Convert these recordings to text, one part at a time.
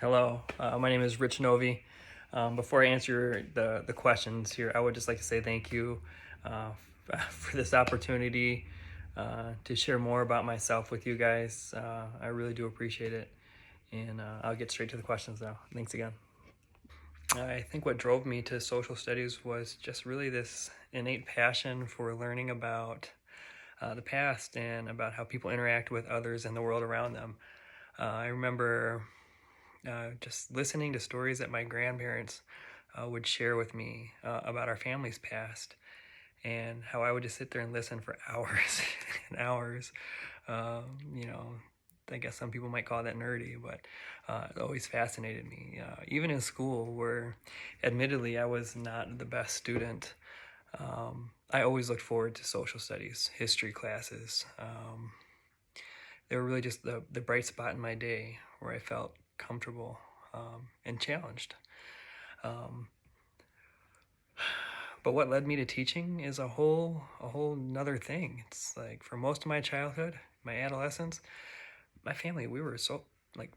Hello, my name is Rich Novi. Before I answer the questions here, I would just like to say thank you for this opportunity to share more about myself with you guys. I really do appreciate it. And I'll get straight to the questions now. Thanks again. I think what drove me to social studies was just really this innate passion for learning about the past and about how people interact with others and the world around them. I remember just listening to stories that my grandparents would share with me about our family's past, and how I would just sit there and listen for hours and hours. You know, I guess some people might call that nerdy, but it always fascinated me. Even in school, where admittedly I was not the best student, I always looked forward to social studies, history classes. They were really just the bright spot in my day where I felt comfortable and challenged. Um, but what led me to teaching is a whole nother thing. It's like for most of my childhood, my adolescence, my family, we were so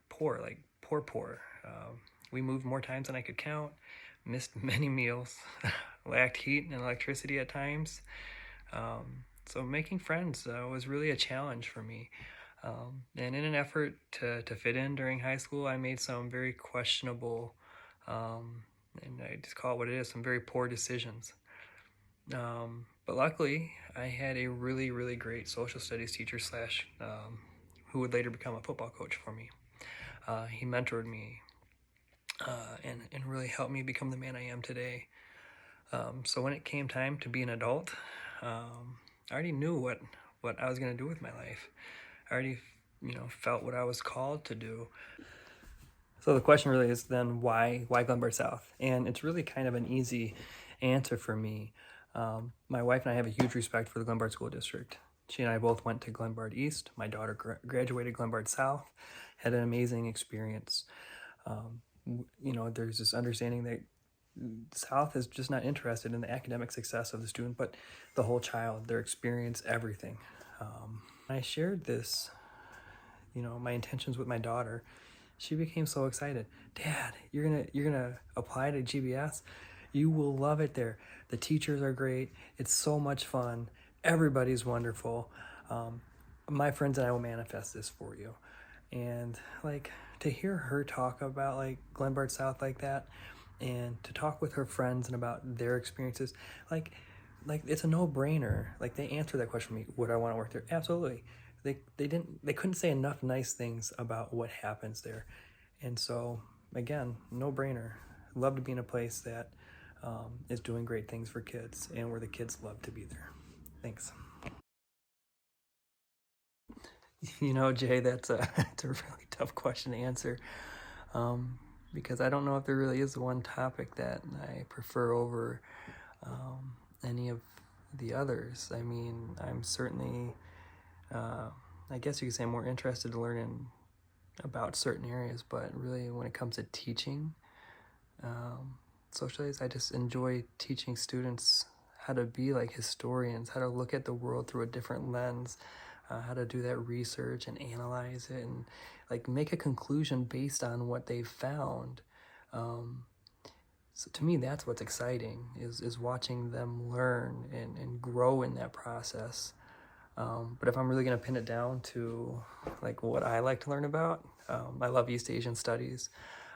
poor, poor. We moved more times than I could count, missed many meals, lacked heat and electricity at times. So making friends was really a challenge for me. And in an effort to fit in during high school, I made some very questionable, and I just call it what it is, some very poor decisions. But luckily, I had a really great social studies teacher slash who would later become a football coach for me. He mentored me and really helped me become the man I am today. So when it came time to be an adult, I already knew what I was going to do with my life. I already, felt what I was called to do. So the question really is then why Glenbard South? And it's really kind of an easy answer for me. My wife and I have a huge respect for the Glenbard School District. She and I both went to Glenbard East. My daughter graduated Glenbard South, had an amazing experience. There's this understanding that South is just not interested in the academic success of the student, but the whole child, their experience, everything. I shared this, my intentions with my daughter. She became so excited. Dad, you're gonna apply to GBS. You will love it there. The teachers are great. It's so much fun. Everybody's wonderful. My friends and I will manifest this for you. And to hear her talk about Glenbard South like that, and to talk with her friends and about their experiences, like it's a no-brainer. They answer that question for me, would I want to work there? Absolutely. They couldn't say enough nice things about what happens there. And so again, no-brainer. Love to be in a place that is doing great things for kids and where the kids love to be there. Thanks. Jay, that's it's a really tough question to answer, because I don't know if there really is one topic that I prefer over any of the others. I mean, I'm certainly, I guess you could say, more interested to learn about certain areas, but really when it comes to teaching social studies, I just enjoy teaching students how to be like historians, how to look at the world through a different lens, how to do that research and analyze it and make a conclusion based on what they've found. So to me, that's what's exciting, is watching them learn and grow in that process. But if I'm really going to pin it down to what I like to learn about, I love East Asian studies.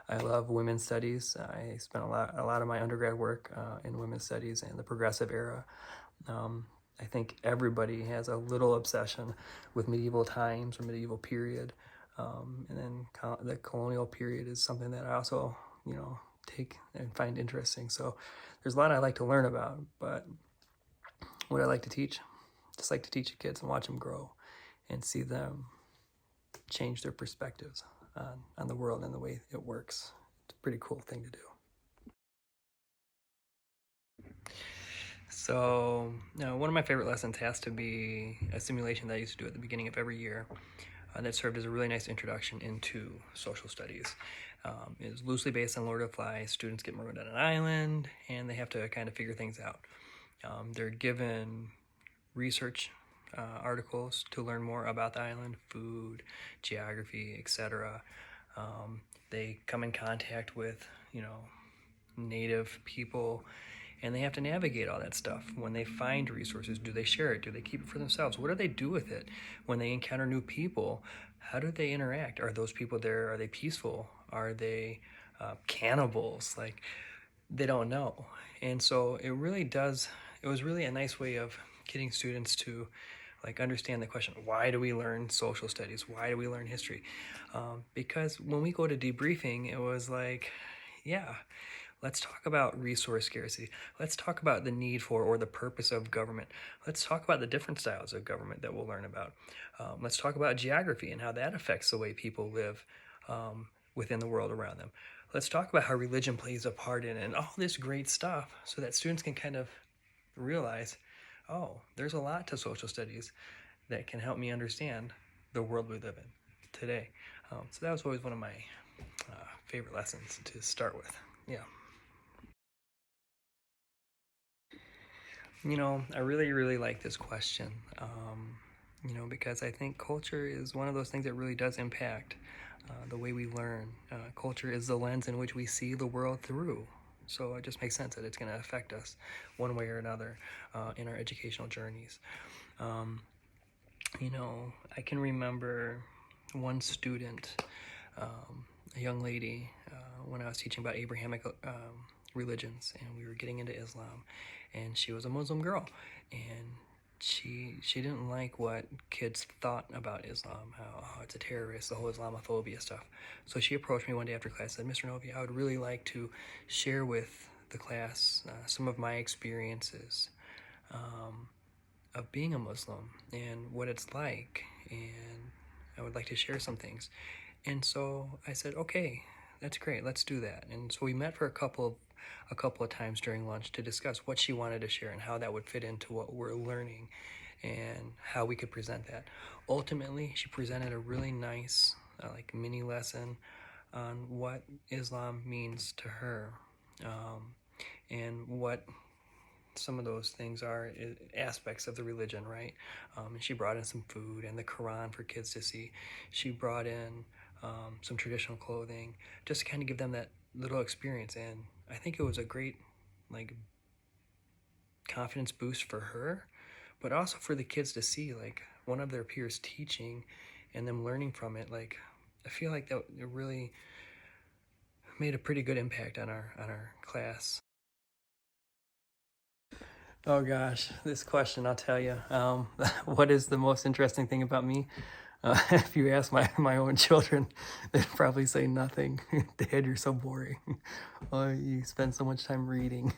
I love women's studies. I spent a lot of my undergrad work in women's studies and the progressive era. I think everybody has a little obsession with medieval times or medieval period. And then the colonial period is something that I also, take and find interesting. So there's a lot I like to learn about, but what I like to teach, just like to teach the kids and watch them grow and see them change their perspectives on the world and the way it works. It's a pretty cool thing to do. So one of my favorite lessons has to be a simulation that I used to do at the beginning of every year that served as a really nice introduction into social studies. It was loosely based on Lord of the Flies. Students get marooned on an island and they have to kind of figure things out. They're given research articles to learn more about the island, food, geography, etc. They come in contact with, native people, and they have to navigate all that stuff. When they find resources, do they share it? Do they keep it for themselves? What do they do with it? When they encounter new people, how do they interact? Are those people there, are they peaceful? Are they cannibals? Like, they don't know. And so it was really a nice way of getting students to understand the question, why do we learn social studies? Why do we learn history? Because when we go to debriefing, it was like, yeah, let's talk about resource scarcity. Let's talk about the need for or the purpose of government. Let's talk about the different styles of government that we'll learn about. Let's talk about geography and how that affects the way people live within the world around them. Let's talk about how religion plays a part in it and all this great stuff so that students can kind of realize, oh, there's a lot to social studies that can help me understand the world we live in today. So that was always one of my favorite lessons to start with. Yeah. I really, really like this question, because I think culture is one of those things that really does impact the way we learn. Culture is the lens in which we see the world through. So it just makes sense that it's going to affect us one way or another in our educational journeys. I can remember one student, a young lady, when I was teaching about Abrahamic religions, and we were getting into Islam, and she was a Muslim girl, and she didn't like what kids thought about Islam, how it's a terrorist, the whole Islamophobia stuff. So she approached me one day after class and said, Mr. Novy, I would really like to share with the class some of my experiences of being a Muslim and what it's like, and I would like to share some things. And so I said, okay, that's great, let's do that. And so we met for a couple of times during lunch to discuss what she wanted to share and how that would fit into what we're learning and how we could present that. Ultimately, she presented a really nice mini lesson on what Islam means to her, and what some of those things are aspects of the religion, right? And she brought in some food and the Quran for kids to see. She brought in some traditional clothing just to kind of give them that little experience, and I think it was a great confidence boost for her, but also for the kids to see one of their peers teaching and them learning from it. I feel like that it really made a pretty good impact on our class. Oh gosh, this question, I'll tell you. What is the most interesting thing about me? If you ask my own children, they'd probably say nothing. Dad, you're so boring. Oh, you spend so much time reading.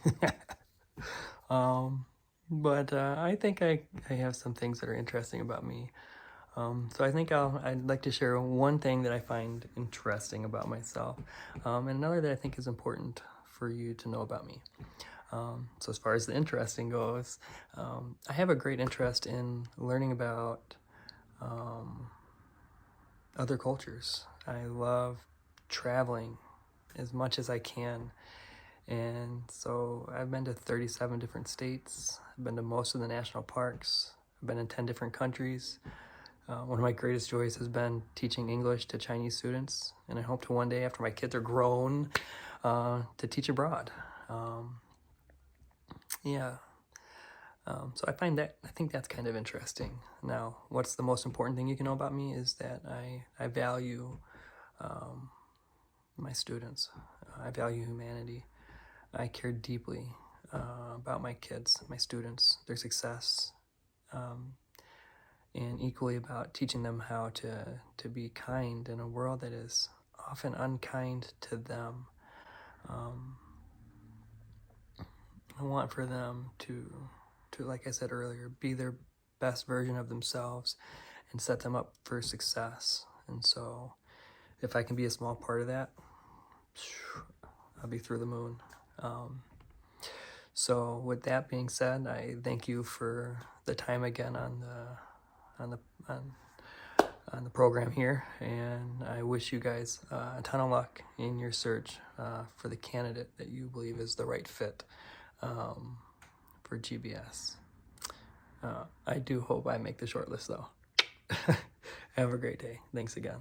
But I think I have some things that are interesting about me. So I think I'd like to share one thing that I find interesting about myself, and another that I think is important for you to know about me. So as far as the interesting goes, I have a great interest in learning about other cultures. I love traveling as much as I can. And so I've been to 37 different states. I've been to most of the national parks. I've been in 10 different countries. One of my greatest joys has been teaching English to Chinese students. And I hope to one day, after my kids are grown, to teach abroad. So I think that's kind of interesting. Now, what's the most important thing you can know about me is that I value my students. I value humanity. I care deeply about my kids, my students, their success, and equally about teaching them how to be kind in a world that is often unkind to them. I want for them to, like I said earlier, be their best version of themselves and set them up for success. And so if I can be a small part of that, I'll be through the moon. So with that being said, I thank you for the time again on the program here, and I wish you guys a ton of luck in your search for the candidate that you believe is the right fit for GBS. I do hope I make the short list though. Have a great day. Thanks again.